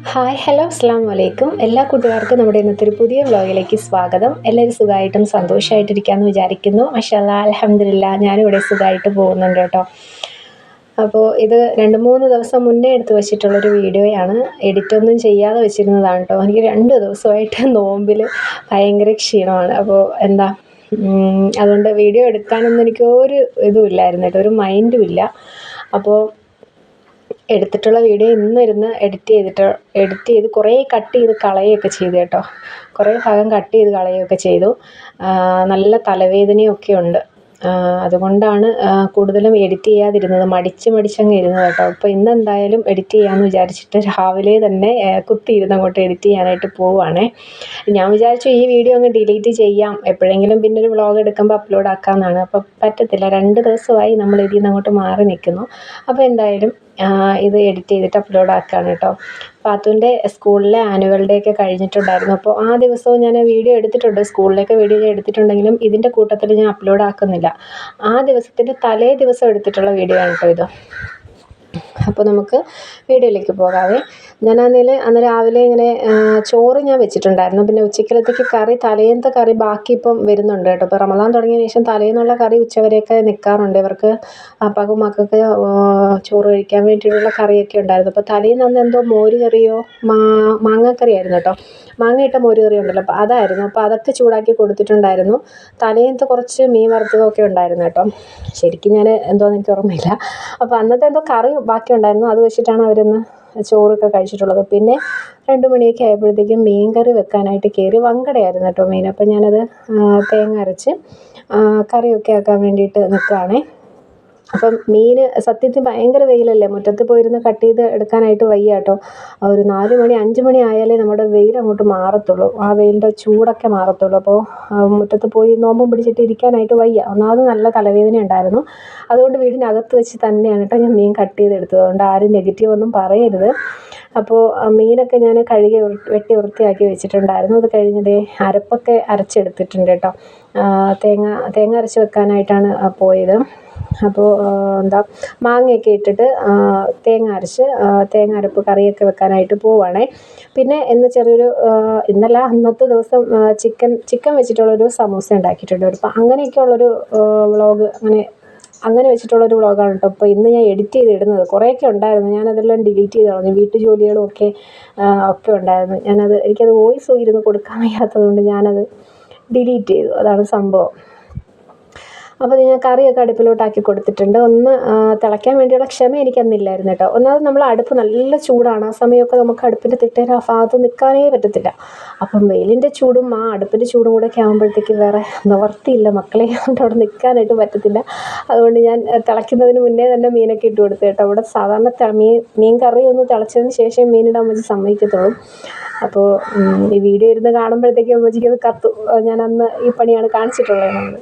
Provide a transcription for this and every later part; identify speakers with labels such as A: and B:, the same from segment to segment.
A: Hi hello അസ്സാം വലൈക്കും. എല്ലാ കൂട്ടുകാർക്കും നമ്മുടെ ഇന്നത്തെ ഒരു പുതിയ വ്ലോഗിലേക്ക് സ്വാഗതം. എല്ലാവരും സുഖമായിട്ടും സന്തോഷമായിട്ടിരിക്കാമെന്ന് വിചാരിക്കുന്നു. മാഷാല്ലാ അൽഹംദുലില്ലാ ഞാനിവിടെ സുഖമായിട്ട് പോകുന്നുണ്ട് കേട്ടോ. അപ്പോൾ ഇത് 2-3 ദിവസം മുന്നേ എടുത്ത് വെച്ചിട്ടുള്ളൊരു വീഡിയോയാണ്. എഡിറ്റൊന്നും ചെയ്യാതെ വെച്ചിരുന്നതാണ് കേട്ടോ. എനിക്ക് 2 ദിവസമായിട്ട് നോമ്പിൽ ഭയങ്കര ക്ഷീണമാണ്. അപ്പോൾ അതുകൊണ്ട് വീഡിയോ എടുക്കാനൊന്നും എനിക്ക് ഒരു ഇതും ഇല്ലായിരുന്നു കേട്ടോ, ഒരു മൈൻഡും ഇല്ല. അപ്പോൾ എടുത്തിട്ടുള്ള വീഡിയോ ഇന്നിരുന്ന് എഡിറ്റ് ചെയ്ത് കുറേ കട്ട് ചെയ്ത് കളയുകയൊക്കെ ചെയ്തു കേട്ടോ. കുറേ ഭാഗം കട്ട് ചെയ്ത് കളയുകയൊക്കെ ചെയ്തു. നല്ല തലവേദനയൊക്കെ ഉണ്ട്. അതുകൊണ്ടാണ് കൂടുതലും എഡിറ്റ് ചെയ്യാതിരുന്നത്. മടിച്ചങ്ങ് ഇരുന്നത് കേട്ടോ. അപ്പോൾ ഇന്നെന്തായാലും എഡിറ്റ് ചെയ്യാമെന്ന് വിചാരിച്ചിട്ട് രാവിലെ തന്നെ കുത്തിയിരുന്ന് അങ്ങോട്ട് എഡിറ്റ് ചെയ്യാനായിട്ട് പോവുകയാണേ. ഞാൻ വിചാരിച്ചു ഈ വീഡിയോ അങ്ങ് ഡിലീറ്റ് ചെയ്യാം, എപ്പോഴെങ്കിലും പിന്നെ ഒരു വ്ളോഗ് എടുക്കുമ്പോൾ അപ്ലോഡ് ആക്കാമെന്നാണ്. അപ്പോൾ പറ്റത്തില്ല, 2 ദിവസമായി നമ്മൾ ഇതിൽ നിന്ന് അങ്ങോട്ട് മാറി നിൽക്കുന്നു. അപ്പോൾ എന്തായാലും ഇത് എഡിറ്റ് ചെയ്തിട്ട് അപ്ലോഡ് ആക്കുകയാണ് കേട്ടോ. പാത്തുവിൻ്റെ സ്കൂളിലെ ആനുവൽ ഡേ ഒക്കെ കഴിഞ്ഞിട്ടുണ്ടായിരുന്നു. അപ്പോൾ ആ ദിവസവും ഞാൻ വീഡിയോ എടുത്തിട്ടുണ്ട്. സ്കൂളിലേക്ക് വീഡിയോ എടുത്തിട്ടുണ്ടെങ്കിലും ഇതിൻ്റെ കൂട്ടത്തിൽ ഞാൻ അപ്ലോഡ് ആക്കുന്നില്ല. ആ ദിവസത്തിൻ്റെ തലേ ദിവസം എടുത്തിട്ടുള്ള വീഡിയോ ആണ് കേട്ടോ ഇത്. അപ്പോൾ നമുക്ക് വീഡിയോയിലേക്ക് പോകാവേ. അന്ന് രാവിലെ ഇങ്ങനെ ചോറ് ഞാൻ വെച്ചിട്ടുണ്ടായിരുന്നു. പിന്നെ ഉച്ചക്കലത്തേക്ക് കറി, തലേന്നത്തെ കറി ബാക്കി ഇപ്പം വരുന്നുണ്ട് കേട്ടോ. ഇപ്പോൾ റമദാൻ തുടങ്ങിയതിന് ശേഷം തലേന്നുള്ള കറി ഉച്ചവരെയൊക്കെ നിൽക്കാറുണ്ട്. ഇവർക്ക് അപ്പാക്കും മക്കൾക്ക് ചോറ് കഴിക്കാൻ വേണ്ടിയിട്ടുള്ള കറിയൊക്കെ ഉണ്ടായിരുന്നു. അപ്പോൾ തലേന്ന് അന്ന് എന്തോ മോര് കറിയോ മാങ്ങാക്കറിയായിരുന്നു കേട്ടോ. മാങ്ങയിട്ട മോര് കറി ഉണ്ടല്ലോ, അപ്പോൾ അതായിരുന്നു. അപ്പോൾ അതൊക്കെ ചൂടാക്കി കൊടുത്തിട്ടുണ്ടായിരുന്നു. തലേന്നത്തെ കുറച്ച് മീൻ വറുത്തതൊക്കെ ഉണ്ടായിരുന്നു കേട്ടോ. ശരിക്കും ഞാൻ എന്തോന്ന് എനിക്ക് ഓർമ്മയില്ല. അപ്പോൾ അന്നത്തെ എന്തോ കറി ബാക്കി ഉണ്ടായിരുന്നു. അത് വെച്ചിട്ടാണ് അവരിന്ന് ചോറൊക്കെ കഴിച്ചിട്ടുള്ളത്. പിന്നെ 2 മണിയൊക്കെ ആയപ്പോഴത്തേക്കും മീൻ കറി വെക്കാനായിട്ട് കയറി. വങ്കടയായിരുന്നു കേട്ടോ മീൻ. അപ്പോൾ ഞാനത് തേങ്ങ അരച്ച് കറിയൊക്കെ ആക്കാൻ വേണ്ടിയിട്ട് നിൽക്കുകയാണേ. അപ്പം മീൻ സത്യത്തിൽ ഭയങ്കര വെയിലല്ലേ, മുറ്റത്ത് പോയിരുന്ന് കട്ട് ചെയ്ത് എടുക്കാനായിട്ട് വയ്യ കേട്ടോ. ഒരു 4 മണി 5 മണി ആയാലേ നമ്മുടെ വെയിൽ അങ്ങോട്ട് മാറത്തുള്ളൂ, ആ വെയിലിൻ്റെ ചൂടൊക്കെ മാറത്തുള്ളൂ. അപ്പോൾ മുറ്റത്ത് പോയി നോമ്പും പിടിച്ചിട്ട് ഇരിക്കാനായിട്ട് വയ്യ. ഒന്നാമത് നല്ല തലവേദന ഉണ്ടായിരുന്നു. അതുകൊണ്ട് വീടിനകത്ത് വെച്ച് തന്നെയാണ് കേട്ടോ ഞാൻ മീൻ കട്ട് ചെയ്തെടുത്തത്. അതുകൊണ്ട് ആരും നെഗറ്റീവ് ഒന്നും പറയരുത്. അപ്പോൾ മീനൊക്കെ ഞാൻ കഴുകി വെട്ടി വൃത്തിയാക്കി വെച്ചിട്ടുണ്ടായിരുന്നു. അത് കഴിഞ്ഞ് അരപ്പൊക്കെ അരച്ചെടുത്തിട്ടുണ്ട് കേട്ടോ. തേങ്ങ അരച്ച് വെക്കാനായിട്ടാണ് പോയത്. അപ്പോൾ മാങ്ങയൊക്കെ ഇട്ടിട്ട് തേങ്ങ അരപ്പ് കറിയൊക്കെ വെക്കാനായിട്ട് പോവുകയാണേ. പിന്നെ അന്നത്തെ ദിവസം ചിക്കൻ വെച്ചിട്ടുള്ളൊരു സമൂസ ഉണ്ടാക്കിയിട്ടുണ്ട്. അപ്പോൾ അങ്ങനെയൊക്കെയുള്ളൊരു വ്ളോഗ് അങ്ങനെ വെച്ചിട്ടുള്ളൊരു വ്ളോഗാണ് കേട്ടോ. അപ്പോൾ ഇന്ന് ഞാൻ എഡിറ്റ് ചെയ്തിടുന്നത്. കുറേയൊക്കെ ഉണ്ടായിരുന്നു, ഞാനതെല്ലാം ഡിലീറ്റ് ചെയ്ത് കളഞ്ഞു. വീട്ടുജോലികളും ഒക്കെ ഉണ്ടായിരുന്നു. എനിക്കത് വോയിസ് ഇരുന്ന് കൊടുക്കാൻ വയ്യാത്തത് കൊണ്ട് ഞാനത് ഡിലീറ്റ് ചെയ്തു. അതാണ് സംഭവം. അപ്പോൾ ഞാൻ കറിയൊക്കെ അടുപ്പിലോട്ടാക്കി കൊടുത്തിട്ടുണ്ട്. ഒന്ന് തിളയ്ക്കാൻ വേണ്ടിയുള്ള ക്ഷമ എനിക്കന്നില്ലായിരുന്നു കേട്ടോ. ഒന്നാമത് നമ്മൾ അടുപ്പ് നല്ല ചൂടാണ്. ആ സമയമൊക്കെ നമുക്ക് അടുപ്പിൻ്റെ തിട്ടേര ആ ഭാഗത്ത് നിൽക്കാനേ പറ്റത്തില്ല. അപ്പം വെയിലിൻ്റെ ചൂടും ആ അടുപ്പിൻ്റെ ചൂടും കൂടെ ഒക്കെ ആകുമ്പോഴത്തേക്ക് വേറെ നിവർത്തിയില്ല, മക്കളെ കൊണ്ട് അവിടെ നിൽക്കാനായിട്ട് പറ്റത്തില്ല. അതുകൊണ്ട് ഞാൻ തിളയ്ക്കുന്നതിന് മുന്നേ തന്നെ മീനൊക്കെ ഇട്ട് കൊടുത്തു കേട്ടോ. അവിടെ സാധാരണ മീൻ കറി ഒന്ന് തിളച്ചതിന് ശേഷം മീനിടാൻ അമ്മച്ചി സമ്മതിക്കത്തുള്ളൂ. അപ്പോൾ ഈ വീഡിയോ ഇരുന്ന് കാണുമ്പോഴത്തേക്കും അമ്മച്ചിക്ക് അത് കത്തും. ഞാൻ അന്ന് ഈ പണിയാണ് കാണിച്ചിട്ടുള്ളത് നമ്മൾ.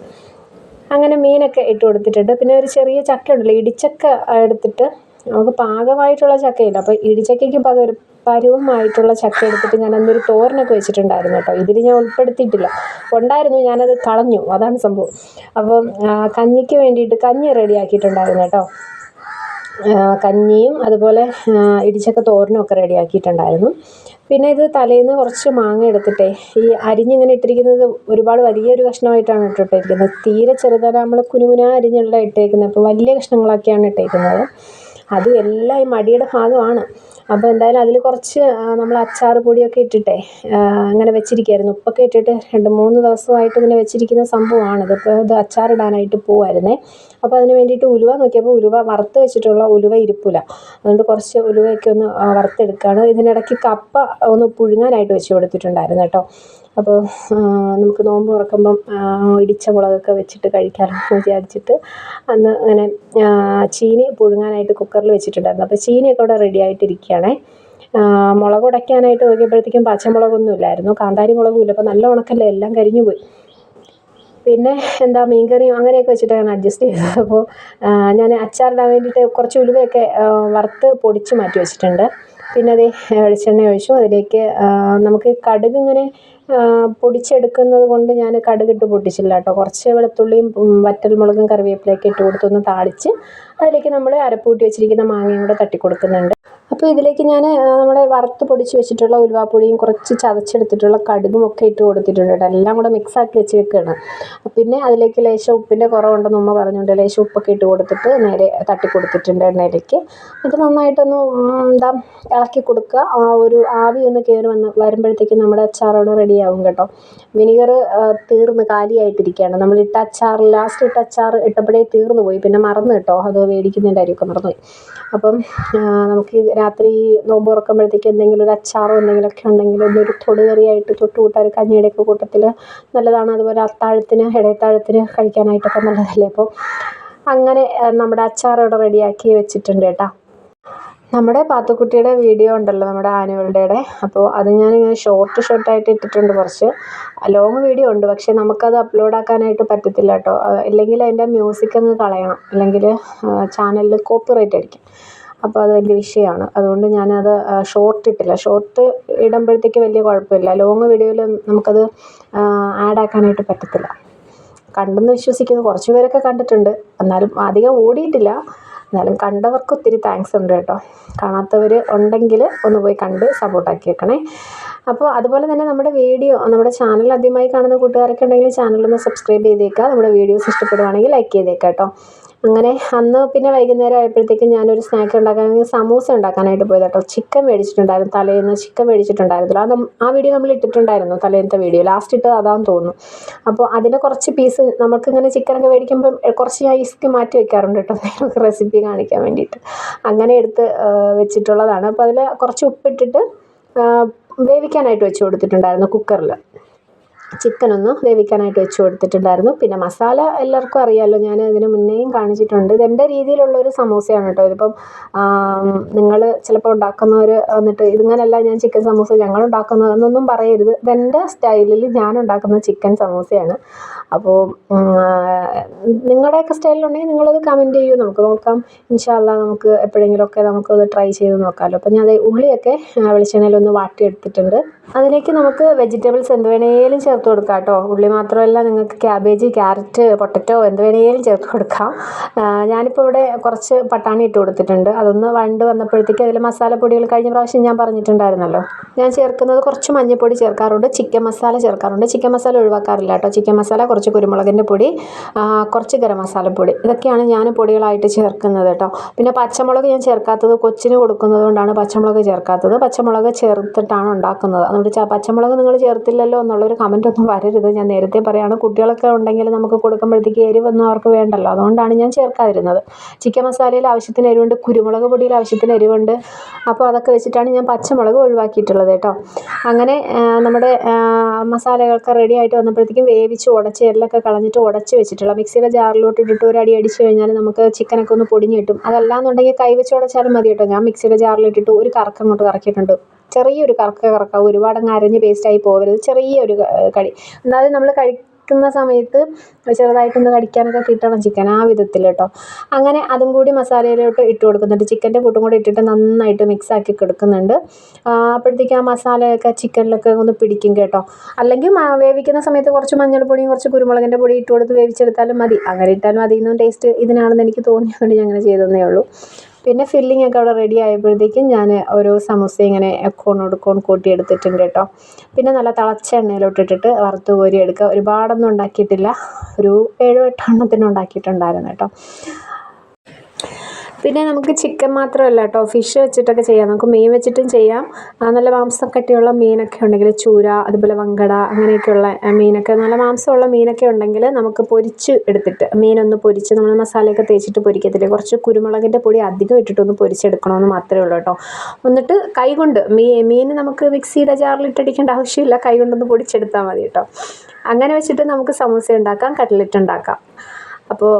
A: അങ്ങനെ മീനൊക്കെ ഇട്ട് കൊടുത്തിട്ടുണ്ട്. പിന്നെ ഒരു ചെറിയ ചക്ക ഉണ്ടല്ലോ, ഇടിച്ചക്ക എടുത്തിട്ട്, നമുക്ക് പാകമായിട്ടുള്ള ചക്കയില്ല, അപ്പോൾ ഇടിച്ചക്കയ്ക്ക് പരുവമായിട്ടുള്ള ചക്ക എടുത്തിട്ട് ഞാൻ അന്നൊരു തോരനൊക്കെ വെച്ചിട്ടുണ്ടായിരുന്നു കേട്ടോ. ഇതിൽ ഞാൻ ഉൾപ്പെടുത്തിയിട്ടില്ല. ഉണ്ടായിരുന്നു, ഞാനത് കളഞ്ഞു, അതാണ് സംഭവം. അപ്പം കഞ്ഞിക്ക് വേണ്ടിയിട്ട് കഞ്ഞി റെഡിയാക്കിയിട്ടുണ്ടായിരുന്നു കേട്ടോ. കഞ്ഞിയും അതുപോലെ ഇടിച്ചക്ക തോരനും ഒക്കെ റെഡിയാക്കിയിട്ടുണ്ടായിരുന്നു. പിന്നെ ഇത് തലേന്ന് കുറച്ച് മാങ്ങ എടുത്തിട്ടേ, ഈ അരിഞ്ഞിങ്ങനെ ഇട്ടിരിക്കുന്നത് ഒരുപാട് വലിയൊരു കഷ്ണമായിട്ടാണ് ഇട്ടിരിക്കുന്നത്. തീരെ ചെറുതല്ല, നമ്മൾ കുനുകുനാ അരിഞ്ഞുള്ള ഇട്ടേക്കുന്നത്. അപ്പോൾ വലിയ കഷ്ണങ്ങളൊക്കെയാണ് ഇട്ടേക്കുന്നത്. അത് എല്ലാം ഈ മടിയുടെ ഭാഗമാണ്. അപ്പോൾ എന്തായാലും അതിൽ കുറച്ച് നമ്മൾ അച്ചാർ പൊടിയൊക്കെ ഇട്ടിട്ടേ അങ്ങനെ വെച്ചിരിക്കുകയായിരുന്നു. ഉപ്പൊക്കെ ഇട്ടിട്ട് 2-3 ദിവസമായിട്ട് ഇങ്ങനെ വെച്ചിരിക്കുന്ന സംഭവമാണിത്. അപ്പോൾ ഇത് അച്ചാറിടാനായിട്ട് പോവായിരുന്നേ. അപ്പോൾ അതിന് വേണ്ടിയിട്ട് ഉലുവ നോക്കിയപ്പോൾ വറുത്ത് വെച്ചിട്ടുള്ള ഉലുവ ഇരിപ്പില്ല. അതുകൊണ്ട് കുറച്ച് ഉലുവയൊക്കെ ഒന്ന് വറുത്തെടുക്കുകയാണ്. ഇതിനിടയ്ക്ക് കപ്പ ഒന്ന് പുഴുങ്ങാനായിട്ട് വെച്ച് കൊടുത്തിട്ടുണ്ടായിരുന്നു കേട്ടോ. അപ്പോൾ നമുക്ക് നോമ്പ് തുറക്കുമ്പം ഇടിച്ച മുളകൊക്കെ വെച്ചിട്ട് കഴിക്കാമെന്ന് വിചാരിച്ചിട്ട് അന്ന് അങ്ങനെ ചീനി പുഴുങ്ങാനായിട്ട് കുക്കറിൽ വെച്ചിട്ടുണ്ടായിരുന്നു. അപ്പോൾ ചീനിയൊക്കെ അവിടെ റെഡി ആയിട്ടിരിക്കുകയാണേ. മുളക് ഉടയ്ക്കാനായിട്ട് നോക്കിയപ്പോഴത്തേക്കും പച്ചമുളകൊന്നും ഇല്ലായിരുന്നു, കാന്താരി മുളകും ഇല്ല. അപ്പോൾ നല്ല ഉണക്കല്ലേ, എല്ലാം കരിഞ്ഞു പോയി. പിന്നെ മീൻകറിയും അങ്ങനെയൊക്കെ വെച്ചിട്ടാണ് അഡ്ജസ്റ്റ് ചെയ്തത്. അപ്പോൾ ഞാൻ അച്ചാറിടാൻ വേണ്ടിയിട്ട് കുറച്ച് ഉലുവയൊക്കെ വറുത്ത് പൊടിച്ച് മാറ്റി വെച്ചിട്ടുണ്ട്. പിന്നെ വെളിച്ചെണ്ണ ഒഴിച്ചു. അതിലേക്ക് നമുക്ക് കടുക് ഇങ്ങനെ പൊടിച്ചെടുക്കുന്നത് കൊണ്ട് ഞാൻ കടുകിട്ട് പൊട്ടിച്ചില്ല കേട്ടോ. കുറച്ച് വെളുത്തുള്ളിയും വറ്റൽമുളകും കറിവേപ്പിലയൊക്കെ ഇട്ട് കൊടുത്തൊന്ന് താളിച്ച് അതിലേക്ക് നമ്മൾ അരപ്പ് കൂട്ടി വെച്ചിരിക്കുന്ന മാങ്ങയും കൂടെ തട്ടി കൊടുക്കുന്നുണ്ട്. അപ്പോൾ ഇതിലേക്ക് ഞാൻ നമ്മുടെ വറുത്ത് പൊടിച്ച് വെച്ചിട്ടുള്ള ഉലുവാപ്പൊടിയും കുറച്ച് ചതച്ചെടുത്തിട്ടുള്ള കടുകും ഒക്കെ ഇട്ട് കൊടുത്തിട്ടുണ്ട് കേട്ടോ. എല്ലാം കൂടെ മിക്സാക്കി വെച്ചേക്കാണ്. പിന്നെ അതിലേക്ക് ലേശം ഉപ്പിൻ്റെ കുറവുണ്ടെന്ന് ഉമ്മ പറഞ്ഞുകൊണ്ട് ലേശം ഉപ്പൊക്കെ ഇട്ട് കൊടുത്തിട്ട് നേരെ തട്ടി കൊടുത്തിട്ടുണ്ട് എണ്ണയിലേക്ക്. എന്നിട്ട് നന്നായിട്ടൊന്ന് ഇളക്കി കൊടുക്കുക. ആ ഒരു ആവി ഒന്ന് കയറി വരുമ്പോഴത്തേക്കും നമ്മുടെ അച്ചാറോട് റെഡിയാവും കേട്ടോ. വിനീഗർ തീർന്ന് കാലിയായിട്ടിരിക്കുകയാണ്. നമ്മൾ ഇട്ട അച്ചാർ ലാസ്റ്റ് ഇട്ട അച്ചാർ ഇട്ടപ്പോഴേ തീർന്നു പോയി. പിന്നെ മറന്നു കേട്ടോ, അത് മേടിക്കുന്നതിൻ്റെ കാര്യമൊക്കെ മറന്നുപോയി. അപ്പം നമുക്ക് രാത്രി നോമ്പ് തുറക്കുമ്പോഴത്തേക്ക് എന്തെങ്കിലും ഒരു അച്ചാറോ എന്തെങ്കിലുമൊക്കെ ഉണ്ടെങ്കിൽ ഒന്നൊരു തൊടുകറിയായിട്ട് തൊട്ട് കൂട്ടാൻ കഞ്ഞിയുടെയൊക്കെ കൂട്ടത്തിൽ നല്ലതാണ്. അതുപോലെ അത്താഴത്തിന് ഇടയത്താഴത്തിന് കഴിക്കാനായിട്ടൊക്കെ നല്ലതല്ലേ. അപ്പോൾ അങ്ങനെ നമ്മുടെ അച്ചാർ ഇവിടെ റെഡിയാക്കി വെച്ചിട്ടുണ്ട് കേട്ടോ. നമ്മുടെ പാത്തുക്കുട്ടിയുടെ വീഡിയോ ഉണ്ടല്ലോ, നമ്മുടെ ആനുവൽ ഡേയുടെ, അപ്പോൾ അത് ഞാനിങ്ങനെ ഷോർട്ടായിട്ട് ഇട്ടിട്ടുണ്ട്. കുറച്ച് ലോങ് വീഡിയോ ഉണ്ട്, പക്ഷേ നമുക്കത് അപ്ലോഡ് ആക്കാനായിട്ട് പറ്റത്തില്ല കേട്ടോ. ഇല്ലെങ്കിൽ അതിൻ്റെ മ്യൂസിക് അങ്ങ് കളയണം, അല്ലെങ്കിൽ ചാനലിൽ കോപ്പിറൈറ്റ് അടിക്കും. അപ്പോൾ അത് വലിയ വിഷയമാണ്. അതുകൊണ്ട് ഞാനത് ഷോർട്ട് ഇട്ടില്ല. ഷോർട്ട് ഇടുമ്പോഴത്തേക്ക് വലിയ കുഴപ്പമില്ല. ലോങ് വീഡിയോയിൽ നമുക്കത് ആഡ് ആക്കാനായിട്ട് പറ്റത്തില്ല. കണ്ടെന്ന് വിശ്വസിക്കുന്നു. കുറച്ച് പേരൊക്കെ കണ്ടിട്ടുണ്ട്, എന്നാലും അധികം ഓടിയിട്ടില്ല. എന്നാലും കണ്ടവർക്ക് ഒത്തിരി താങ്ക്സ് ഉണ്ട് കേട്ടോ. കാണാത്തവർ ഉണ്ടെങ്കിൽ ഒന്ന് പോയി കണ്ട് സപ്പോർട്ടാക്കി വെക്കണേ. അപ്പോൾ അതുപോലെ തന്നെ നമ്മുടെ ചാനൽ ആദ്യമായി കാണുന്ന കൂട്ടുകാരൊക്കെ ഉണ്ടെങ്കിൽ ചാനലൊന്ന് സബ്സ്ക്രൈബ് ചെയ്തേക്കുക. നമ്മുടെ വീഡിയോസ് ഇഷ്ടപ്പെടുവാണെങ്കിൽ ലൈക്ക് ചെയ്തേക്കാം കേട്ടോ. അങ്ങനെ അന്ന് പിന്നെ വൈകുന്നേരം ആയപ്പോഴത്തേക്കും ഞാനൊരു സ്നാക്ക് സമൂസ ഉണ്ടാക്കാനായിട്ട് പോയത് കേട്ടോ. ചിക്കൻ മേടിച്ചിട്ടുണ്ടായിരുന്നു, തലേന്ന് ചിക്കൻ മേടിച്ചിട്ടുണ്ടായിരുന്നില്ല. ആ വീഡിയോ നമ്മൾ ഇട്ടിട്ടുണ്ടായിരുന്നു, തലേന്നത്തെ വീഡിയോ ലാസ്റ്റ് ഇട്ട് അതാന്ന് തോന്നുന്നു. അപ്പോൾ അതിൻ്റെ കുറച്ച് പീസ് നമുക്കിങ്ങനെ ചിക്കനൊക്കെ മേടിക്കുമ്പം കുറച്ച് ഞാൻ ഈസ്ക്ക് മാറ്റി വെക്കാറുണ്ട് കേട്ടോ, നിങ്ങൾക്ക് റെസിപ്പി കാണിക്കാൻ വേണ്ടിയിട്ട്. അങ്ങനെ എടുത്ത് വെച്ചിട്ടുള്ളതാണ്. അപ്പോൾ അതിൽ കുറച്ച് ഉപ്പിട്ടിട്ട് വേവിക്കാനായിട്ട് വെച്ച് കൊടുത്തിട്ടുണ്ടായിരുന്നു കുക്കറിൽ. ചിക്കനൊന്ന് വേവിക്കാനായിട്ട് വെച്ച് കൊടുത്തിട്ടുണ്ടായിരുന്നു. പിന്നെ മസാല എല്ലാവർക്കും അറിയാമല്ലോ, ഞാൻ ഇതിന് മുന്നേയും കാണിച്ചിട്ടുണ്ട്. ഇതെൻ്റെ രീതിയിലുള്ളൊരു സമൂസയാണ് കേട്ടോ. ഇതിപ്പം നിങ്ങൾ ചിലപ്പോൾ ഉണ്ടാക്കുന്നവർ വന്നിട്ട് ഇതിങ്ങനല്ല ഞാൻ ചിക്കൻ സമൂസ ഞങ്ങൾ ഉണ്ടാക്കുന്നതെന്നൊന്നും പറയരുത്. ഇതെൻ്റെ സ്റ്റൈലിൽ ഞാൻ ഉണ്ടാക്കുന്ന ചിക്കൻ സമൂസയാണ്. അപ്പോൾ നിങ്ങളുടെയൊക്കെ സ്റ്റൈലിലുണ്ടെങ്കിൽ നിങ്ങളത് കമൻറ്റ് ചെയ്യൂ, നമുക്ക് നോക്കാം. ഇൻഷാ അല്ലാഹ് നമുക്ക് എപ്പോഴെങ്കിലുമൊക്കെ നമുക്കത് ട്രൈ ചെയ്ത് നോക്കാമല്ലോ. അപ്പോൾ ഞാൻ ഉള്ളിയൊക്കെ വെളിച്ചെണ്ണയിലൊന്ന് വാട്ടിയെടുത്തിട്ടുണ്ട്. അതിലേക്ക് നമുക്ക് വെജിറ്റബിൾസ് എന്ത് വേണേലും ചേർത്ത് കൊടുക്കാം കേട്ടോ. ഉള്ളി മാത്രമല്ല, നിങ്ങൾക്ക് ക്യാബേജ്, ക്യാരറ്റ്, പൊട്ടറ്റോ എന്ത് വേണേലും ചേർത്ത് കൊടുക്കാം. ഞാനിപ്പോൾ ഇവിടെ കുറച്ച് പട്ടാണി ഇട്ട് കൊടുത്തിട്ടുണ്ട്. അതൊന്ന് വന്നപ്പോഴത്തേക്ക് അതിൽ മസാലപ്പൊടികൾ കഴിഞ്ഞ പ്രാവശ്യം ഞാൻ പറഞ്ഞിട്ടുണ്ടായിരുന്നല്ലോ, ഞാൻ ചേർക്കുന്നത് കുറച്ച് മഞ്ഞൾപ്പൊടി ചേർക്കാറുണ്ട്, ചിക്കൻ മസാല ചേർക്കാറുണ്ട്. ചിക്കൻ മസാല ഒഴിവാക്കാറില്ല കേട്ടോ. ചിക്കൻ മസാല, കുറച്ച് കുരുമുളകിൻ്റെ പൊടി, കുറച്ച് ഗരം മസാലപ്പൊടി, ഇതൊക്കെയാണ് ഞാൻ പൊടികളായിട്ട് ചേർക്കുന്നത് കേട്ടോ. പിന്നെ പച്ചമുളക് ഞാൻ ചേർക്കാത്തത് കൊച്ചിന് കൊടുക്കുന്നത് കൊണ്ടാണ് പച്ചമുളക് ചേർക്കാത്തത്. പച്ചമുളക് ചേർത്തിട്ടാണ് ഉണ്ടാക്കുന്നത്. അതുകൊണ്ട് പച്ചമുളക് നിങ്ങൾ ചേർത്തില്ലല്ലോ എന്നുള്ളൊരു കമൻറ്റ് ഒന്നും വരരുത്. ഞാൻ നേരത്തെ പറയുകയാണ്, കുട്ടികളൊക്കെ ഉണ്ടെങ്കിൽ നമുക്ക് കൊടുക്കുമ്പോഴത്തേക്ക് എരിവൊന്നും അവർക്ക് വേണ്ടല്ലോ, അതുകൊണ്ടാണ് ഞാൻ ചേർക്കാതിരുന്നത്. ചിക്കൻ മസാലയിൽ ആവശ്യത്തിന് എരിവുണ്ട്, കുരുമുളക് പൊടിയിൽ ആവശ്യത്തിന് എരിവുണ്ട്. അപ്പോൾ അതൊക്കെ വെച്ചിട്ടാണ് ഞാൻ പച്ചമുളക് ഒഴിവാക്കിയിട്ടുള്ളത് കേട്ടോ. അങ്ങനെ നമ്മുടെ മസാലകളൊക്കെ റെഡി ആയിട്ട് വന്നപ്പോഴത്തേക്കും വേവിച്ച് ഉടച്ച് എല്ലൊക്കെ കളഞ്ഞിട്ട് ഉടച്ച് വെച്ചിട്ടുള്ള മിക്സിയുടെ ജാറിലോട്ട് ഇട്ടിട്ട് ഒരു അടി അടിച്ച് കഴിഞ്ഞാൽ നമുക്ക് ചിക്കനൊക്കെ ഒന്ന് പൊടിഞ്ഞ് കിട്ടും. അതല്ലാന്നുണ്ടെങ്കിൽ കൈവച്ച് ഉടച്ചാലും മതി കേട്ടോ. ഞാൻ മിക്സിയുടെ ജാറിലിട്ടിട്ട് ഒരു കറക്കം കൊണ്ട് കറക്കിയിട്ടുണ്ട്. ചെറിയൊരു കറക്കാം, ഒരുപാടങ്ങ് അരഞ്ഞ് പേസ്റ്റായി പോകരുത്, ചെറിയൊരു കടി. എന്നാലും നമ്മൾ കഴിക്കുന്ന സമയത്ത് ചെറുതായിട്ടൊന്ന് കടിക്കാനൊക്കെ കിട്ടണം ചിക്കൻ, ആ വിധത്തിൽ കേട്ടോ. അങ്ങനെ അതും കൂടി മസാലയിലോട്ട് ഇട്ട് കൊടുക്കുന്നുണ്ട്. ചിക്കൻ്റെ കൂട്ടും കൂടി ഇട്ടിട്ട് നന്നായിട്ട് മിക്സാക്കി കൊടുക്കുന്നുണ്ട്. അപ്പോഴത്തേക്ക് ആ മസാലയൊക്കെ ചിക്കനിലൊക്കെ ഒന്ന് പിടിക്കും കേട്ടോ. അല്ലെങ്കിൽ വേവിക്കുന്ന സമയത്ത് കുറച്ച് മഞ്ഞൾപ്പൊടിയും കുറച്ച് കുരുമുളകിൻ്റെ പൊടി ഇട്ട് കൊടുത്ത് വേവിച്ചെടുത്താലും മതി. അങ്ങനെ ഇട്ടാലും അതിൽ നിന്നും ടേസ്റ്റ് ഇതിനാണെന്ന് എനിക്ക് തോന്നിയതുകൊണ്ട് ഞാൻ അങ്ങനെ ചെയ്തതേ ഉള്ളൂ. പിന്നെ ഫില്ലിംഗ് ഒക്കെ അവിടെ റെഡി ആയപ്പോഴത്തേക്കും ഞാൻ ഓരോ സമൂസ ഇങ്ങനെ കോൺ കൂട്ടിയെടുത്തിട്ടുണ്ട് കേട്ടോ. പിന്നെ നല്ല തിളച്ച എണ്ണയിലോട്ടിട്ടിട്ട് വറുത്ത് കോരി എടുക്കുക. ഒരുപാടൊന്നും ഉണ്ടാക്കിയിട്ടില്ല, ഒരു 7-8 എണ്ണത്തിന് ഉണ്ടാക്കിയിട്ടുണ്ടായിരുന്നു കേട്ടോ. പിന്നെ നമുക്ക് ചിക്കൻ മാത്രമല്ല കേട്ടോ, ഫിഷ് വെച്ചിട്ടൊക്കെ ചെയ്യാം. നമുക്ക് മീൻ വെച്ചിട്ടും ചെയ്യാം. നല്ല മാംസക്കട്ടിയുള്ള മീനൊക്കെ ഉണ്ടെങ്കിൽ ചൂര, അതുപോലെ വങ്കട, അങ്ങനെയൊക്കെയുള്ള മീനൊക്കെ, നല്ല മാംസമുള്ള മീനൊക്കെ ഉണ്ടെങ്കിൽ നമുക്ക് പൊരിച്ച് എടുത്തിട്ട് മീനൊന്ന് പൊരിച്ച് നമ്മൾ മസാലയൊക്കെ തേച്ചിട്ട് പൊരിക്കത്തില്ലേ, കുറച്ച് കുരുമുളകിൻ്റെ പൊടി അധികം ഇട്ടിട്ടൊന്ന് പൊരിച്ചെടുക്കണമെന്ന് മാത്രമേ ഉള്ളൂ കേട്ടോ. എന്നിട്ട് കൈകൊണ്ട് മീൻ നമുക്ക് മിക്സിയുടെ ജാറിലിട്ടടിക്കേണ്ട ആവശ്യമില്ല, കൈകൊണ്ടൊന്ന് പൊടിച്ചെടുത്താൽ മതി കേട്ടോ. അങ്ങനെ വെച്ചിട്ട് നമുക്ക് സമൂസ ഉണ്ടാക്കാം, കട്ട്ലറ്റ് ഉണ്ടാക്കാം. അപ്പോൾ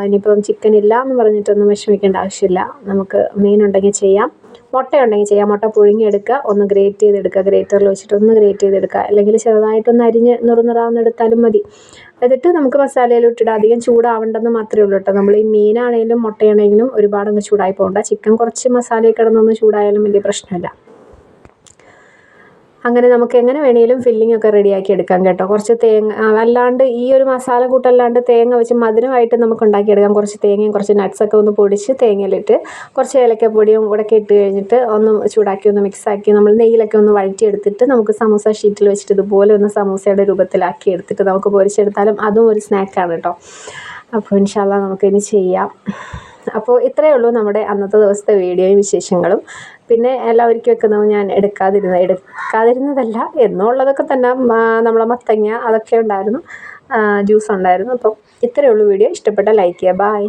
A: ഇനിയിപ്പം ചിക്കൻ ഇല്ല എന്ന് പറഞ്ഞിട്ടൊന്നും വിഷമിക്കേണ്ട ആവശ്യമില്ല. നമുക്ക് മീനുണ്ടെങ്കിൽ ചെയ്യാം, മുട്ടയുണ്ടെങ്കിൽ ചെയ്യാം. മുട്ട പുഴുങ്ങിയെടുക്കുക, ഒന്ന് ഗ്രേറ്റ് ചെയ്തെടുക്കുക, ഗ്രേറ്ററിൽ വെച്ചിട്ട് ഒന്ന് ഗ്രേറ്റ് ചെയ്തെടുക്കുക, അല്ലെങ്കിൽ ചെറുതായിട്ടൊന്ന് അരിഞ്ഞ് നുറുന്നുറാവുന്നെടുത്താലും മതി. എന്നിട്ട് നമുക്ക് മസാലയിലിട്ടിട്ട് അധികം ചൂടാവേണ്ടെന്ന് മാത്രമേ ഉള്ളൂ കേട്ടോ. നമ്മൾ ഈ മീനാണെങ്കിലും മുട്ടയാണെങ്കിലും ഒരുപാടങ്ങ് ചൂടായി പോകണ്ട. ചിക്കൻ കുറച്ച് മസാലയിൽ കിടന്നൊന്ന് ചൂടായാലും വലിയ പ്രശ്നമില്ല. അങ്ങനെ നമുക്ക് എങ്ങനെ വേണമെങ്കിലും ഫില്ലിംഗ് ഒക്കെ റെഡിയാക്കി എടുക്കാം കേട്ടോ. കുറച്ച് തേങ്ങ അല്ലാണ്ട് ഈ ഒരു മസാല കൂട്ടല്ലാണ്ട് തേങ്ങ വെച്ച് മധുരമായിട്ട് നമുക്ക് ഉണ്ടാക്കിയെടുക്കാം. കുറച്ച് തേങ്ങയും കുറച്ച് നട്ട്സൊക്കെ ഒന്ന് പൊടിച്ച് തേങ്ങയിലിട്ട് കുറച്ച് ഏലക്കപ്പൊടിയും കൂടെ ഒക്കെ ഇട്ട് കഴിഞ്ഞിട്ട് ഒന്ന് ചൂടാക്കി ഒന്ന് മിക്സാക്കി നമ്മൾ നെയ്യിലൊക്കെ ഒന്ന് വഴറ്റിയെടുത്തിട്ട് നമുക്ക് സമൂസ ഷീറ്റിൽ വെച്ചിട്ട് ഇതുപോലെ ഒന്ന് സമൂസയുടെ രൂപത്തിലാക്കി എടുത്തിട്ട് നമുക്ക് പൊരിച്ചെടുത്താലും അതും ഒരു സ്നാക്കാണ് കേട്ടോ. അപ്പോൾ ഇൻഷാ അല്ലാഹ് നമുക്കിനി ചെയ്യാം. അപ്പോൾ ഇത്രയേ ഉള്ളൂ നമ്മുടെ അന്നത്തെ ദിവസത്തെ വീഡിയോയും വിശേഷങ്ങളും. പിന്നെ എല്ലാവർക്കും വെക്കുന്നത് ഞാൻ എടുക്കാതിരുന്നതല്ല എന്നുള്ളതൊക്കെ തന്നെ നമ്മളെ മത്തങ്ങ അതൊക്കെ ഉണ്ടായിരുന്നു, ജ്യൂസ് ഉണ്ടായിരുന്നു. അപ്പം ഇത്രയേ ഉള്ളൂ വീഡിയോ. ഇഷ്ടപ്പെട്ട ലൈക്ക് ചെയ്യുക. ബായ്.